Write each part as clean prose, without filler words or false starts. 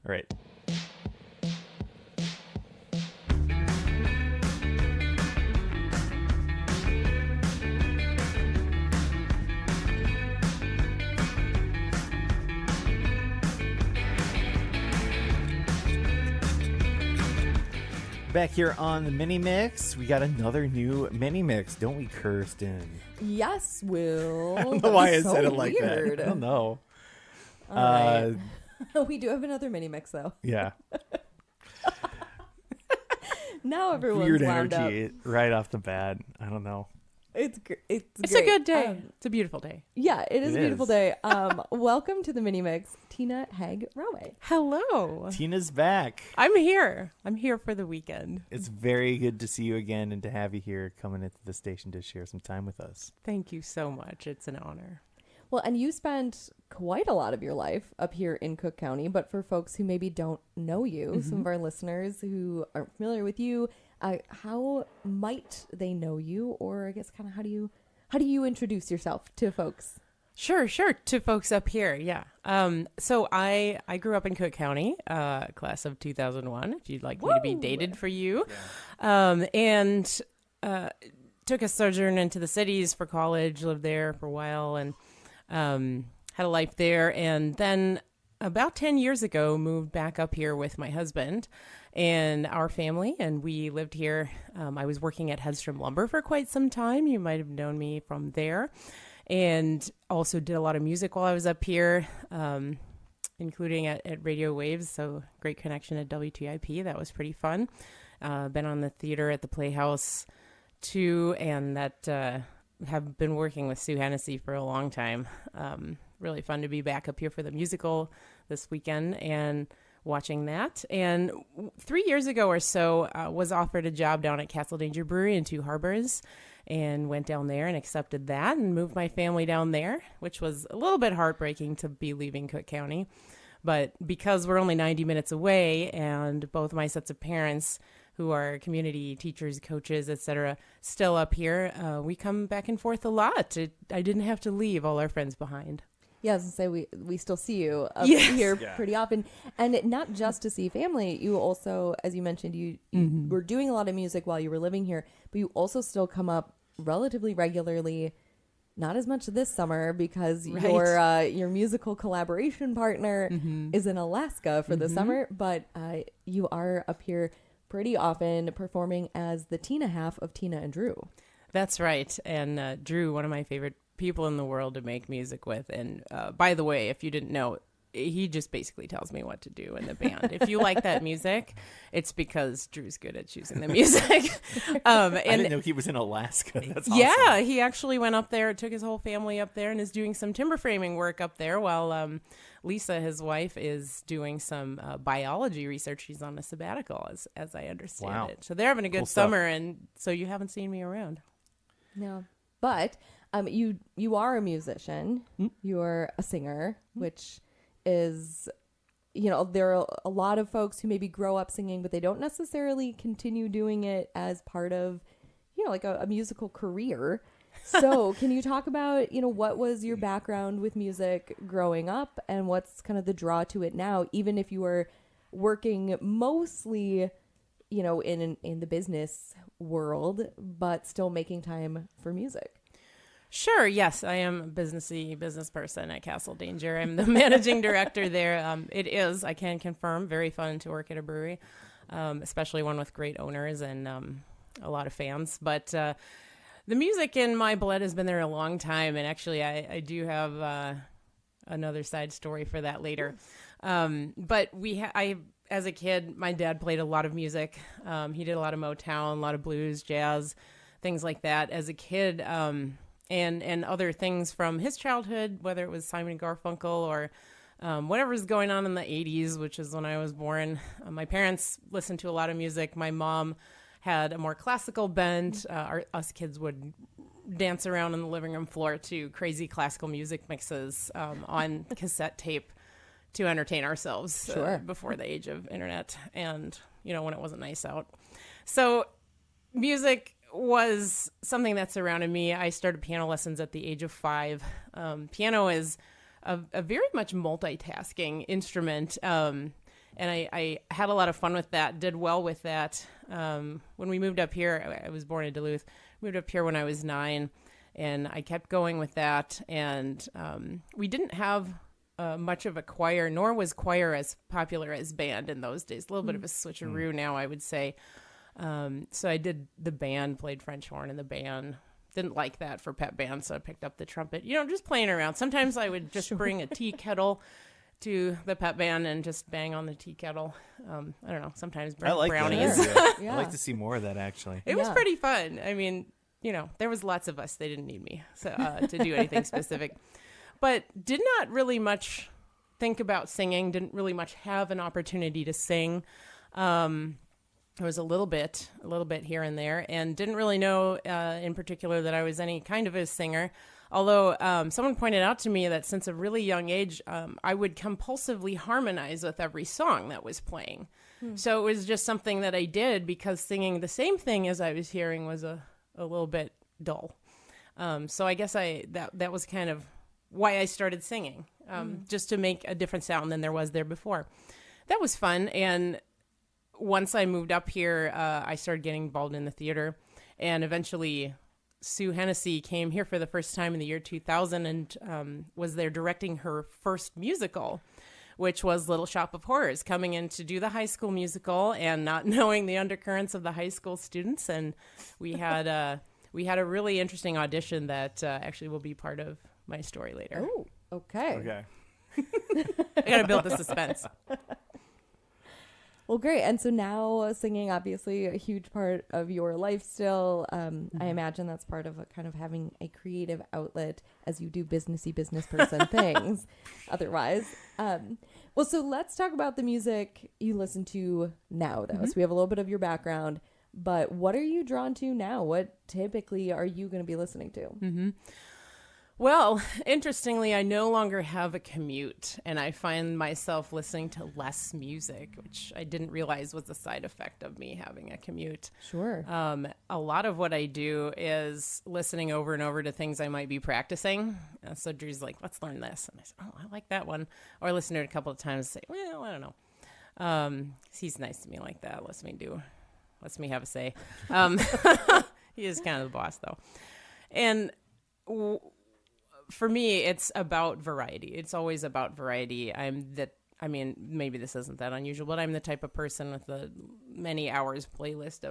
All right. Back here on the mini mix, we got another new mini mix, don't we, Kirsten? Yes, Will. I don't know why I said it like that. I don't know. All right. We do have another mini mix, though. Yeah. Now everyone's Weird wound energy up. right off the bat. I don't know. It's great. It's a good day. It's a beautiful day. Yeah, it is a beautiful is. day. Welcome to the mini mix, Tina Haig-Rowe. Hello. Tina's back. I'm here. I'm here for the weekend. It's very good to see you again and to have you here coming into the station to share some time with us. Thank you so much. It's an honor. Well, and you spent quite a lot of your life up here in Cook County, but for folks who maybe don't know you, some of our listeners who aren't familiar with you, how might they know you, or I guess kind of how do you introduce yourself to folks? Sure. To folks up here. Yeah. So I grew up in Cook County, class of 2001, if you'd like me to be dated for you. Yeah. And took a sojourn into the cities for college, lived there for a while, and had a life there. And then about 10 years ago, moved back up here with my husband and our family. And we lived here. I was working at Hedstrom Lumber for quite some time. You might have known me from there. And also did a lot of music while I was up here, including at Radio Waves. So great connection at WTIP. That was pretty fun. Been on the theater at the Playhouse too, and that have been working with Sue Hennessy for a long time. Really fun to be back up here for the musical this weekend and watching that. And 3 years ago or so, was offered a job down at Castle Danger Brewery in Two Harbors, and went down there and accepted that and moved my family down there, which was a little bit heartbreaking to be leaving Cook County. But because we're only 90 minutes away, and both my sets of parents, who are community teachers, coaches, etc., still up here, we come back and forth a lot. I didn't have to leave all our friends behind. Yeah, I was going to say, we still see you up Yes. here Yeah. pretty often. And not just to see family, you also, as you mentioned, you were doing a lot of music while you were living here, but you also still come up relatively regularly, not as much this summer because your musical collaboration partner is in Alaska for the summer, but you are up here pretty often performing as the Tina half of Tina and Drew. That's right. And Drew, one of my favorite people in the world to make music with. And by the way, if you didn't know, he just basically tells me what to do in the band. If you like that music, it's because Drew's good at choosing the music. I didn't know he was in Alaska. That's awesome. Yeah, he actually went up there, took his whole family up there, and is doing some timber framing work up there while Lisa, his wife, is doing some biology research. She's on a sabbatical, as I understand it. So they're having a good summer, and so you haven't seen me around. No. But you are a musician. You're a singer, which is, there are a lot of folks who maybe grow up singing, but they don't necessarily continue doing it as part of, like a musical career. So can you talk about, what was your background with music growing up and what's kind of the draw to it now, even if you were working mostly, in the business world, but still making time for music? Sure. Yes, I am a business person at Castle Danger. I'm the managing director there. I can confirm, very fun to work at a brewery, especially one with great owners and a lot of fans. But the music in my blood has been there a long time. And actually, I do have another side story for that later. But as a kid, my dad played a lot of music. He did a lot of Motown, a lot of blues, jazz, things like that as a kid. And other things from his childhood, whether it was Simon and Garfunkel or whatever was going on in the 80s, which is when I was born. My parents listened to a lot of music. My mom had a more classical bent. Us kids would dance around on the living room floor to crazy classical music mixes on cassette tape to entertain ourselves before the age of internet and, when it wasn't nice out. So music was something that surrounded me. I started piano lessons at the age of 5. Piano is a very much multitasking instrument. And And I had a lot of fun with that, did well with that. When we moved up here, I was born in Duluth, moved up here when I was 9, and I kept going with that. And we didn't have much of a choir, nor was choir as popular as band in those days. A little bit of a switcheroo now, I would say. So I did the band, played French horn in the band. Didn't like that for pep band, so I picked up the trumpet. Just playing around. Sometimes I would just bring a tea kettle to the pep band and just bang on the tea kettle. I don't know. Sometimes bring brownies. I'd like to see more of that, actually. It was pretty fun. I mean, there was lots of us. They didn't need me to do anything specific. But did not really much think about singing. Didn't really much have an opportunity to sing. There was a little bit here and there, and didn't really know in particular that I was any kind of a singer. Although someone pointed out to me that since a really young age, I would compulsively harmonize with every song that was playing. So it was just something that I did because singing the same thing as I was hearing was a little bit dull. So I guess that was kind of why I started singing, just to make a different sound than there was there before. That was fun, and once I moved up here, I started getting involved in the theater, and eventually Sue Hennessy came here for the first time in the year 2000 and was there directing her first musical, which was Little Shop of Horrors, coming in to do the high school musical and not knowing the undercurrents of the high school students. And we had a really interesting audition that actually will be part of my story later. Oh, okay. I got to build the suspense. Well, great. And so now singing, obviously a huge part of your life still. I imagine that's part of kind of having a creative outlet as you do business person things otherwise. Well, so let's talk about the music you listen to now, though. So we have a little bit of your background, but what are you drawn to now? What typically are you going to be listening to? Well, interestingly, I no longer have a commute, and I find myself listening to less music, which I didn't realize was a side effect of me having a commute. Sure. A lot of what I do is listening over and over to things I might be practicing. So Drew's like, let's learn this. And I say, oh, I like that one. Or I listen to it a couple of times and say, well, I don't know. He's nice to me like that. Lets me have a say. He is kind of the boss, though. And for me, it's about variety. It's always about variety. Maybe this isn't that unusual, but I'm the type of person with a many hours playlist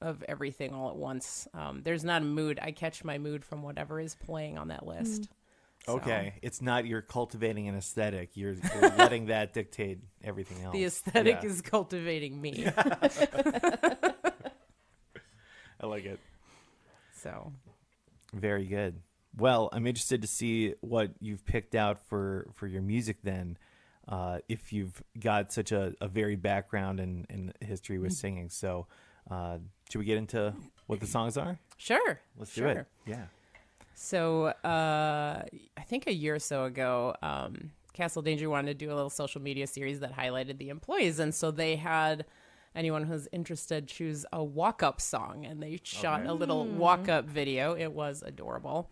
of everything all at once. There's not a mood. I catch my mood from whatever is playing on that list. Okay. It's not you're cultivating an aesthetic. You're letting that dictate everything else. The aesthetic is cultivating me. I like it. So. Very good. Well, I'm interested to see what you've picked out for your music then, if you've got such a varied background and history with singing. So should we get into what the songs are? Sure. Let's do it. Yeah. So I think a year or so ago, Castle Danger wanted to do a little social media series that highlighted the employees. And so they had anyone who's interested choose a walk-up song, and they shot a little walk-up video. It was adorable.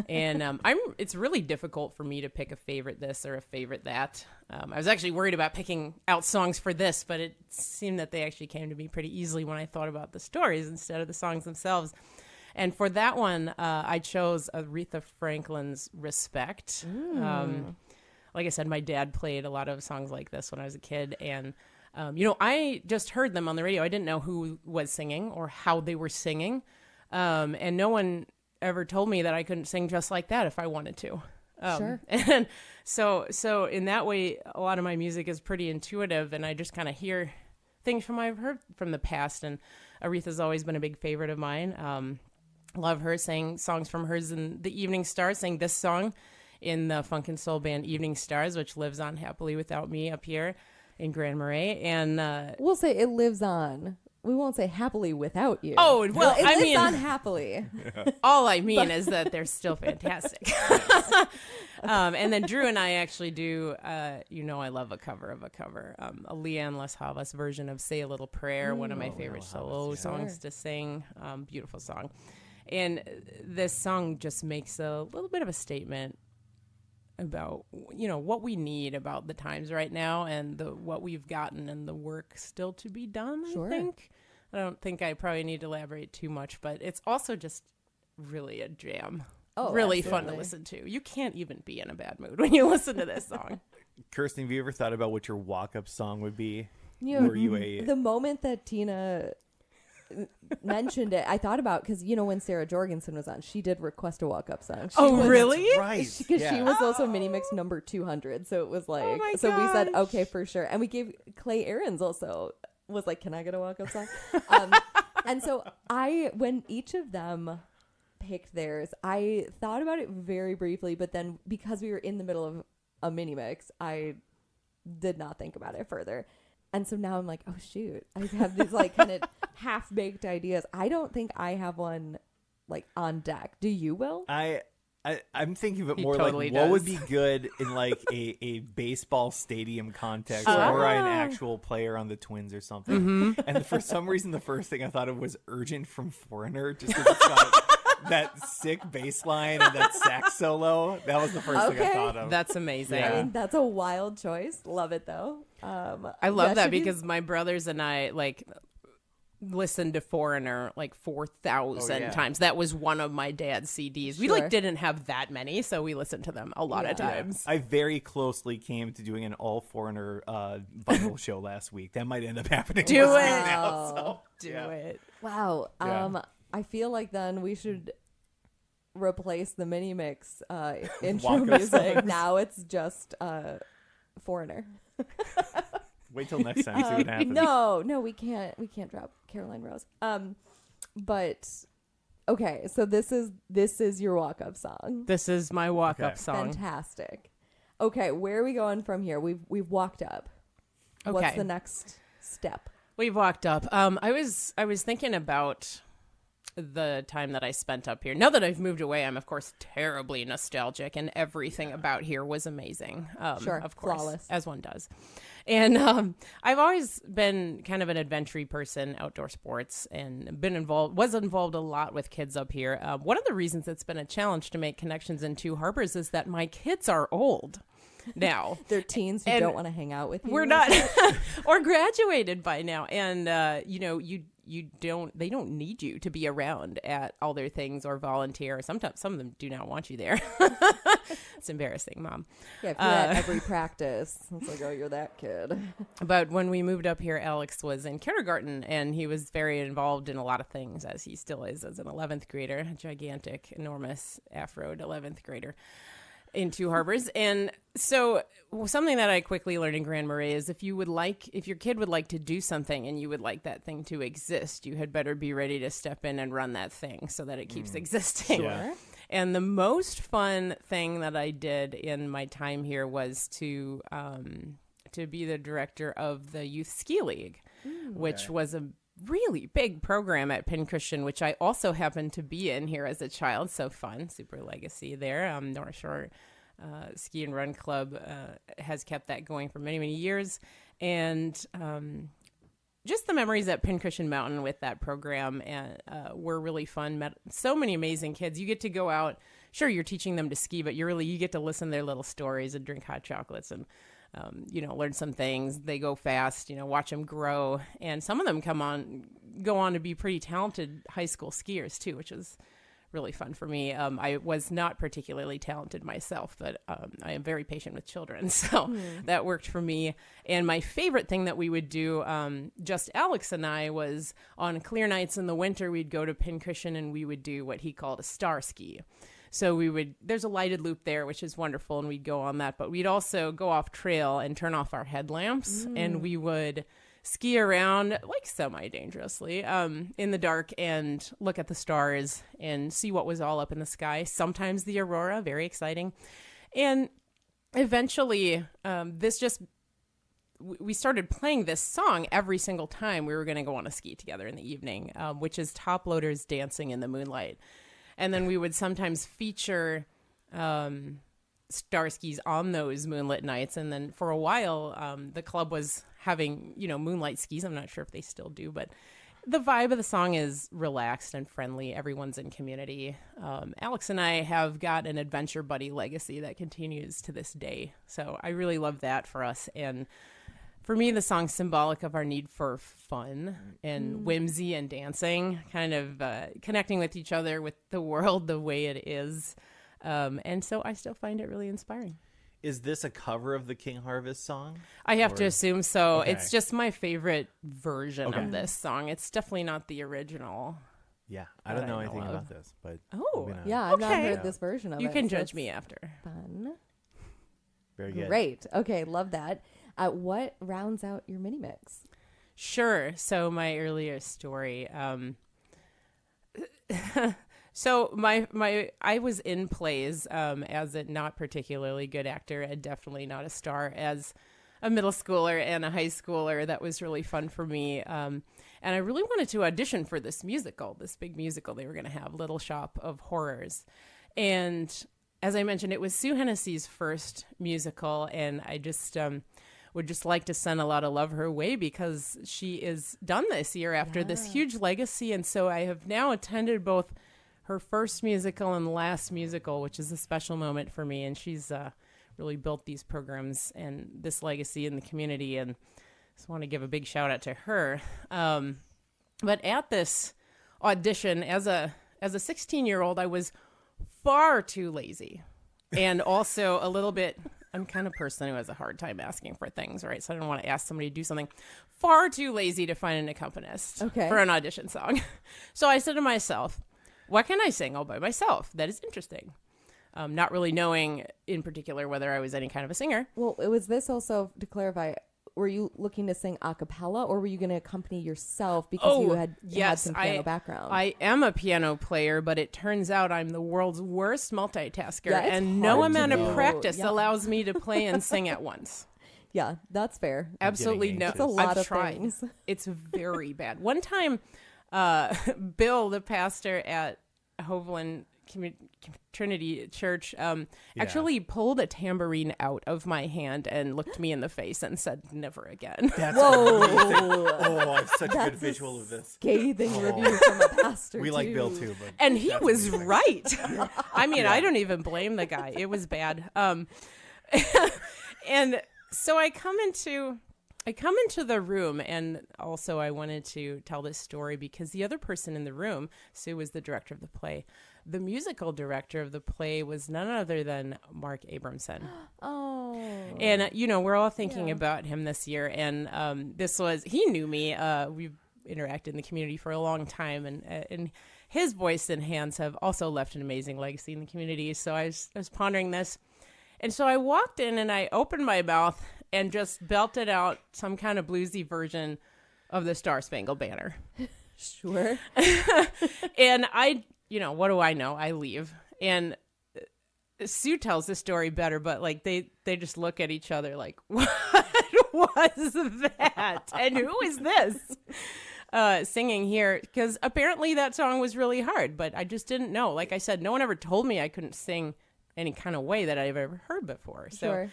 And it's really difficult for me to pick a favorite this or a favorite that. I was actually worried about picking out songs for this, but it seemed that they actually came to me pretty easily when I thought about the stories instead of the songs themselves. And for that one, I chose Aretha Franklin's Respect. Like I said, my dad played a lot of songs like this when I was a kid, and I just heard them on the radio. I didn't know who was singing or how they were singing. And no one ever told me that I couldn't sing just like that if I wanted to. Sure. And so in that way, a lot of my music is pretty intuitive, and I just kind of hear things from I've heard from the past. And Aretha's always been a big favorite of mine. Love her, sang songs from hers in the Evening Stars, sang this song in the funk and soul band Evening Stars, which lives on happily without me up here in Grand Marais. And we'll say it lives on. We won't say happily without you. Oh, well, it lives on happily. All I mean is that they're still fantastic. And then Drew and I actually do, I love a cover of a cover. A Leanne Les Havas version of Say a Little Prayer, one of my favorite solo songs to sing. Beautiful song. And this song just makes a little bit of a statement about what we need about the times right now and what we've gotten and the work still to be done. Sure. I don't think I probably need to elaborate too much, but it's also just really a jam. Oh, really absolutely. fun to listen to. You can't even be in a bad mood when you listen to this song. Kirsten, have you ever thought about what your walk-up song would be? Were you the moment that Tina mentioned it, I thought about, because when Sarah Jorgensen was on, she did request a walk-up song. Really? Right. Because she was also Mini Mix number 200, so it was like, so we said okay for sure, and we gave Clay Ahrens also was like, can I get a walk-up song? And so when each of them picked theirs, I thought about it very briefly, but then because we were in the middle of a Mini Mix, I did not think about it further. And so now I'm like, oh shoot, I have these like kind of half-baked ideas. I don't think I have one like on deck. Do you, Will? I'm thinking of it He more totally like what would does. be good in like a baseball stadium context, Sure. or an actual player on the Twins or something. Mm-hmm. And for some reason, the first thing I thought of was Urgent from Foreigner, just because it's got that sick bass line and that sax solo. That was the first thing I thought of. That's amazing. Yeah. I mean, that's a wild choice. Love it though. I love that should be- because my brothers and I listened to Foreigner 4,000 times. That was one of my dad's CDs. We Sure. didn't have that many, so we listened to them a lot of Yeah. times. I very closely came to doing an all Foreigner bundle show last week. That might end up happening Do this it. week now. So, Do yeah. it. Wow. Yeah. I feel like then we should replace the Mini Mix intro Walk-up music. songs. Now it's just Foreigner. Wait till next time, see what happens. No, we can't drop Caroline Rose. But okay, so this is your walk-up song. This is my walk-up Okay. song. Fantastic. Okay, where are we going from here? We've walked up. What's Okay. the next step? We've walked up. I was thinking about the time that I spent up here. Now that I've moved away, I'm of course terribly nostalgic, and everything about here was amazing. Sure, of course, flawless. as one does. And I've always been kind of an adventure person, outdoor sports, and was involved a lot with kids up here. One of the reasons it's been a challenge to make connections in Two Harbors is that my kids are old now. They're teens who And don't want to hang out with you. We're not or graduated by now, and they don't need you to be around at all their things or volunteer. Sometimes some of them do not want you there. It's embarrassing, Mom. Yeah, if you're at every practice, it's like, oh, you're that kid. But when we moved up here, Alex was in kindergarten, and he was very involved in a lot of things, as he still is as an 11th grader, a gigantic, enormous afroed 11th grader in Two Harbors. And so something that I quickly learned in Grand Marais is if your kid would like to do something and you would like that thing to exist, you had better be ready to step in and run that thing so that it keeps existing. Sure. And the most fun thing that I did in my time here was to be the director of the Youth Ski League, which was a really big program at Penn Christian, which I also happened to be in here as a child. So fun, super legacy there. North Shore Ski and Run Club has kept that going for many, many years. And just the memories at Penn Christian Mountain with that program were really fun. Met so many amazing kids. You get to go out. Sure, you're teaching them to ski, but you get to listen to their little stories and drink hot chocolates and learn some things. They go fast, watch them grow. And some of them go on to be pretty talented high school skiers too, which is really fun for me. I was not particularly talented myself, but I am very patient with children. So that worked for me. And my favorite thing that we would do, just Alex and I, was on clear nights in the winter, we'd go to Penn Christian and we would do what he called a star ski. So there's a lighted loop there, which is wonderful, and we'd go on that. But we'd also go off trail and turn off our headlamps, and we would ski around semi-dangerously in the dark and look at the stars and see what was all up in the sky. Sometimes the aurora, very exciting. And eventually, we started playing this song every single time we were going to go on a ski together in the evening, which is Top Loaders Dancing in the Moonlight. And then we would sometimes feature star skis on those moonlit nights. And then for a while, the club was having, moonlight skis. I'm not sure if they still do, but The vibe of the song is relaxed and friendly. Everyone's in community. Alex and I have got an adventure buddy legacy that continues to this day. So I really love that for us. And for me, the song's symbolic of our need for fun and whimsy and dancing, kind of connecting with each other, with the world the way it is. And so I still find it really inspiring. Is this a cover of the King Harvest song? I have to assume so. Okay. It's just my favorite version of this song. It's definitely not the original. Yeah, I don't know anything of. about this, but Oh, maybe not. Yeah, I've not Okay. heard this version of it. You can so judge it's me after. Fun. Very good. Great. Okay, love that. What rounds out your mini mix? Sure. So my earlier story. So I was in plays as a not particularly good actor and definitely not a star as a middle schooler and a high schooler. That was really fun for me. And I really wanted to audition for this musical, this big musical they were going to have, Little Shop of Horrors. And as I mentioned, it was Sue Hennessy's first musical, and I just would just like to send a lot of love her way because she is done this year after this huge legacy. And so I have now attended both her first musical and last musical, which is a special moment for me. And she's really built these programs and this legacy in the community. And just want to give a big shout out to her. But at this audition, as a 16-year-old, I was far too lazy and also a little bit, I'm kind of person who has a hard time asking for things, right? So I don't want to ask somebody to do something. Far too lazy to find an accompanist for an audition song. So I said to myself, what can I sing all by myself? That is interesting. Not really knowing in particular whether I was any kind of a singer. Well, was this also, to clarify, were you looking to sing a cappella or were you going to accompany yourself because you had some piano background? I am a piano player, but it turns out I'm the world's worst multitasker, Yeah, and no amount of practice allows me to play and sing at once. Yeah, that's fair. Absolutely no. It's a lot I've of tried. things. It's very bad. One time, Bill, the pastor at Hoveland Trinity Church, actually pulled a tambourine out of my hand and looked me in the face and said, "Never again." That's Whoa. amazing. Oh, I have such a good That's visual of this. Scathing review from a pastor. We like Bill too, but And he that's was amazing. right. I mean, I don't even blame the guy. It was bad. And so I come into the room, and also I wanted to tell this story because the other person in the room, Sue, was the director of the play. The musical director of the play was none other than Mark Abramson. Oh. And, we're all thinking about him this year. And he knew me. We've interacted in the community for a long time. And his voice and hands have also left an amazing legacy in the community. So I was pondering this. And so I walked in and I opened my mouth and just belted out some kind of bluesy version of the Star Spangled Banner. Sure. And what do I know? I leave. And Sue tells the story better, but like they just look at each other like, what was that? And who is this singing here? Because apparently that song was really hard, but I just didn't know. Like I said, no one ever told me I couldn't sing any kind of way that I've ever heard before. So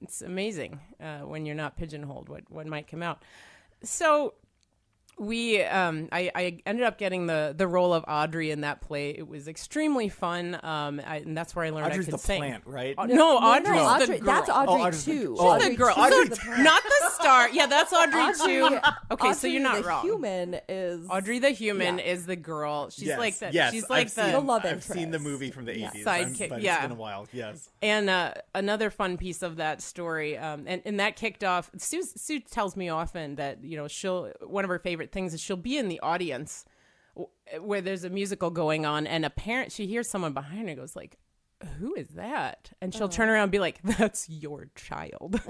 it's amazing when you're not pigeonholed what might come out. So I ended up getting the role of Audrey in that play. It was extremely fun, and that's where I learned Audrey's I could the sing. plant, right? No, Audrey's Audrey, the girl. that's Audrey Audrey's the- too. oh, She's the girl. Audrey, Audrey, not the star. Yeah, that's Audrey too. Okay, so you're not the wrong. Human is Audrey the human is the girl. She's like the. Yes, she's like the love I've seen the interest. movie from the 80s. Sidekick, But yeah. It's been a while. Yes. And another fun piece of that story, and that kicked off. Sue tells me often that one of her favorite things is she'll be in the audience where there's a musical going on, and she hears someone behind her goes like, "Who is that?" And she'll turn around and be like, "That's your child."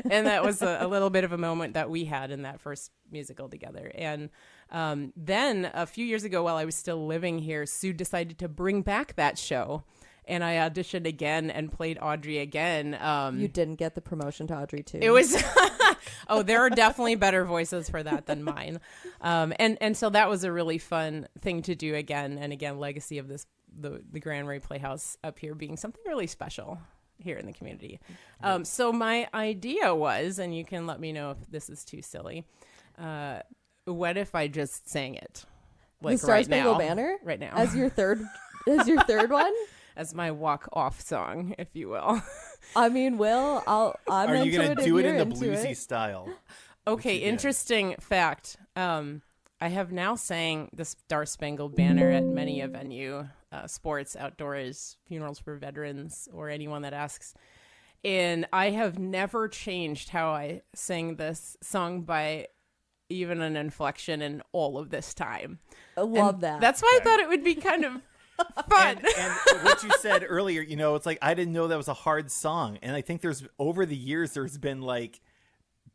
And that was a little bit of a moment that we had in that first musical together. And then a few years ago, while I was still living here, Sue decided to bring back that show. And I auditioned again and played Audrey again. You didn't get the promotion to Audrey too. It was, there are definitely better voices for that than mine. And so that was a really fun thing to do again. And again, legacy of the Grand Ray Playhouse up here being something really special here in the community. So my idea was, and you can let me know if this is too silly, what if I just sang it? The Star right Spangled now. Banner? Right now. As your third one? As my walk-off song, if you will. I mean, Will, I'm Are you going to do it in the into bluesy it. style? Okay, interesting fact. I have now sang the Star Spangled Banner at many a venue, sports, outdoors, funerals for veterans, or anyone that asks. And I have never changed how I sing this song by even an inflection in all of this time. I love that. That's why I thought it would be kind of fun. And what you said earlier, it's like I didn't know that was a hard song. And I think over the years, there's been like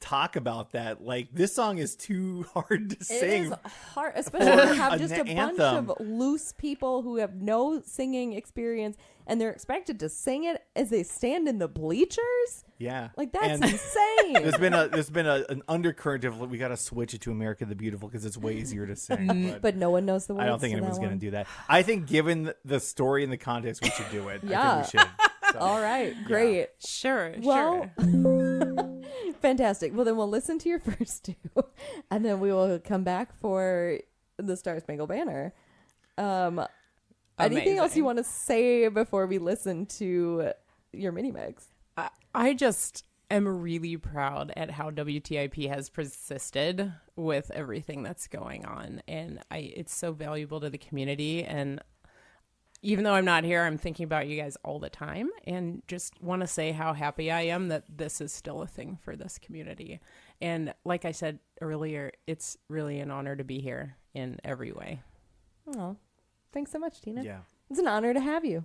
talk about that. Like, this song is too hard to sing. It is hard, especially when you have just a anthem. bunch of loose people who have no singing experience and they're expected to sing it as they stand in the bleachers. Yeah, like that's and insane. There's been an undercurrent of we got to switch it to America the Beautiful because it's way easier to sing. But no one knows the words. I don't think anyone's going to do that. I think given the story and the context, we should do it. Yeah. I think we should. So, all right, great. Sure. Fantastic. Well, then we'll listen to your first two, and then we will come back for the Star Spangled Banner. Anything else you want to say before we listen to your mini mix? I just am really proud at how WTIP has persisted with everything that's going on, and it's so valuable to the community. And even though I'm not here, I'm thinking about you guys all the time, and just want to say how happy I am that this is still a thing for this community. And like I said earlier, it's really an honor to be here in every way. Oh, thanks so much, Tina. Yeah, it's an honor to have you.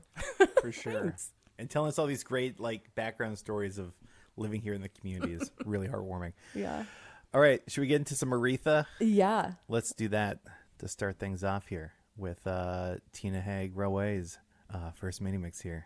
For sure. And telling us all these great background stories of living here in the community is really heartwarming. Yeah. All right, should we get into some Aretha? Yeah. Let's do that to start things off here with Tina Haig Raways first mini mix here.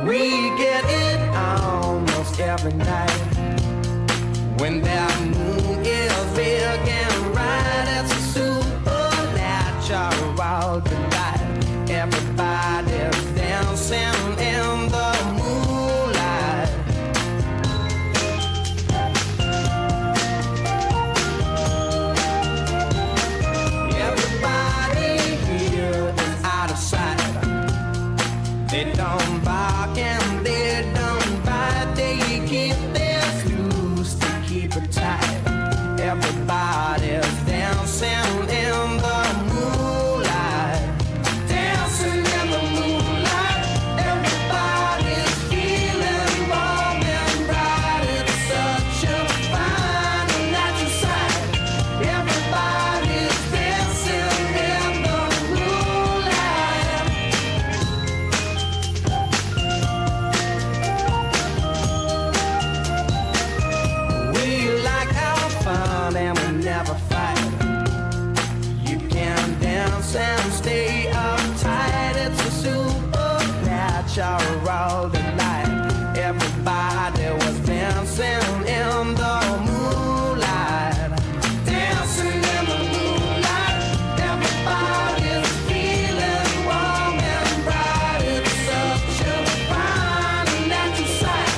We get it almost every night when that moon is big and bright. It's a supernatural delight. Everybody's dancing in the They don't bark and they don't bite. They keep their screws to keep it tight. Everybody's dancing in the moonlight. Dancing in the moonlight. Everybody's feeling warm and bright. It's such a fine and natural sight. Everybody's dancing in the moonlight. We like our fun and we never fight. You can dance and stay uptight. It's a supernatural delight. Everybody was dancing in the moonlight. Dancing in the moonlight. Everybody's feeling warm and bright. It's such a fine and natural sight.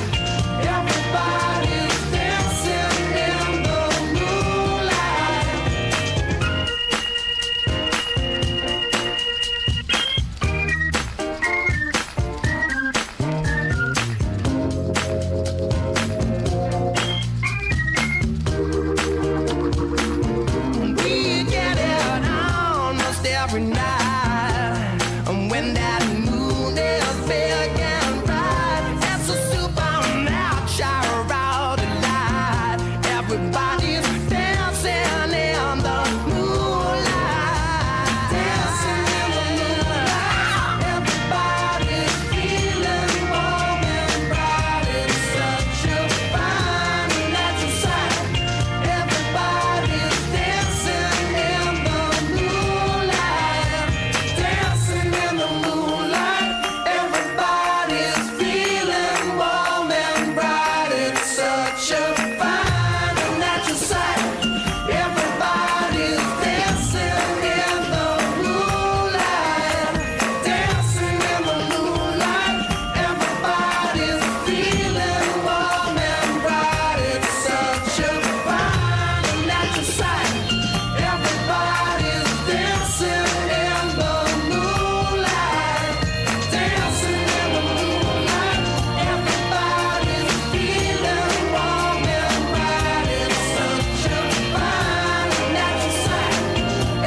Everybody's dancing in the moonlight. We get it almost every night. And when that moon is big and bright, it's a supernatural delight. Everybody's dancing in the moonlight. Dancing in the moonlight. Everybody's feeling warm and bright. It's such a fine and natural sight. Everybody's dancing in the moonlight. Dancing in the moonlight. Everybody's feeling warm and bright. It's such a fine and natural sight. Everybody's dancing in the moonlight. Dancing in the moonlight. Everybody's feeling warm and bright. It's such a fine and natural sight. Everybody's dancing in the moonlight. Dancing in the moonlight. Everybody's feeling warm and bright. It's such a fine and natural sight.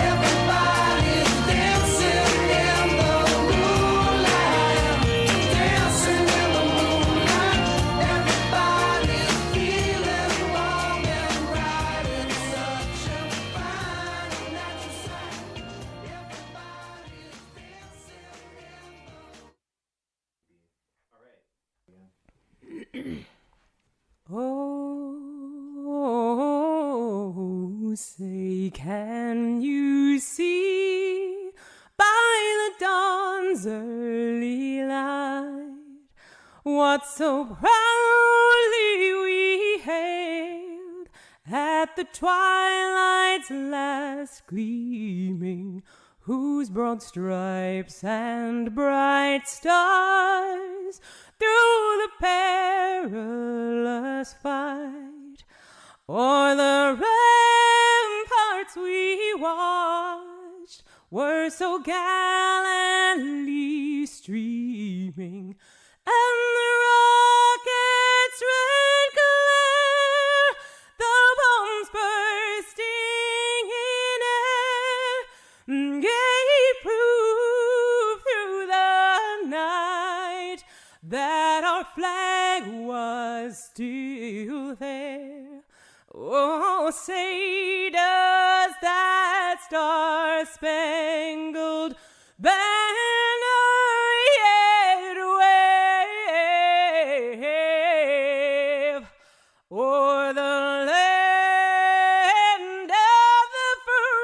Everybody's dancing in the moonlight. Dancing in the moonlight. Everybody's feeling warm and bright. It's such a fine and natural sight. Everybody's dancing Oh, say, can you see by the dawn's early light what so proudly we hailed at the twilight's last gleaming, whose broad stripes and bright stars through the perilous fight o'er the ramparts we watched were so gallantly streaming, and the rocket's red glare, the bombs bursting in air, gave proof through the night that our flag was still there. Oh, say does that star-spangled banner yet wave o'er the land of the free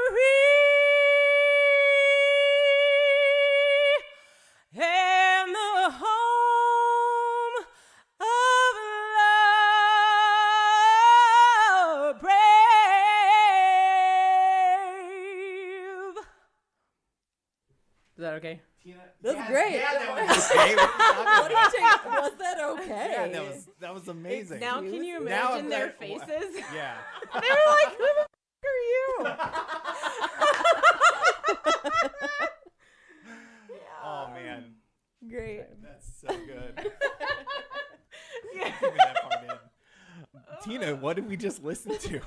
and the home of the brave. Is that okay? That's great. Yeah, that was okay. What do you think? Was that okay? Yeah, that was amazing. Now can you Now imagine I'm their like, faces? Yeah. They were like, who the f*** are you? Oh man. Great. That's so good. Keeping that part in. Tina, what did we just listen to?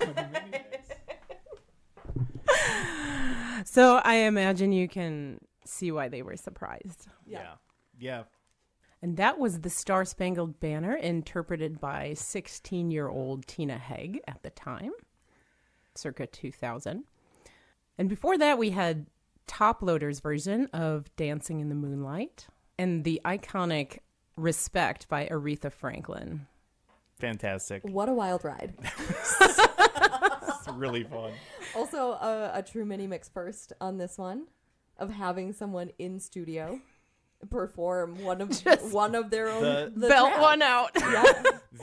So I imagine you can see why they were surprised. Yeah. And that was the Star Spangled Banner, interpreted by 16-year-old Tina Haig at the time, circa 2000. And before that, we had Top Loader's version of Dancing in the Moonlight and the iconic Respect by Aretha Franklin. Fantastic. What a wild ride. It's really fun. Also, a true mini mix first on this one of having someone in studio perform one of their own the Belt track. one out.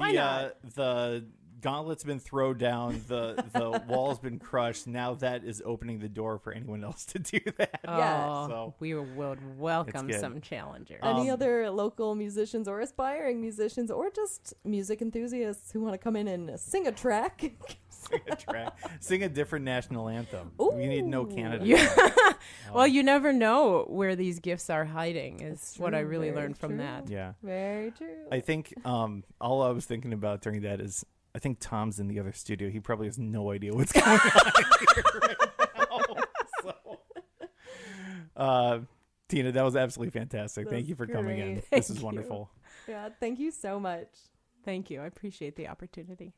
Yeah. The gauntlet's been thrown down. The wall's been crushed. Now that is opening the door for anyone else to do that. Yes. So We would welcome good. some challengers. Any other local musicians or aspiring musicians or just music enthusiasts who want to come in and sing a track? sing a track. Sing a different national anthem. Ooh. We need no Canada. Yeah. Well, you never know where these gifts are hiding is That's what I true, really very learned from true. that. Yeah. Very true. I think all I was thinking about during that is I think Tom's in the other studio. He probably has no idea what's going on here right now. So, Tina, that was absolutely fantastic. Thank That's you for coming in. great. This is Thank you. wonderful. Yeah, thank you so much. Thank you. I appreciate the opportunity.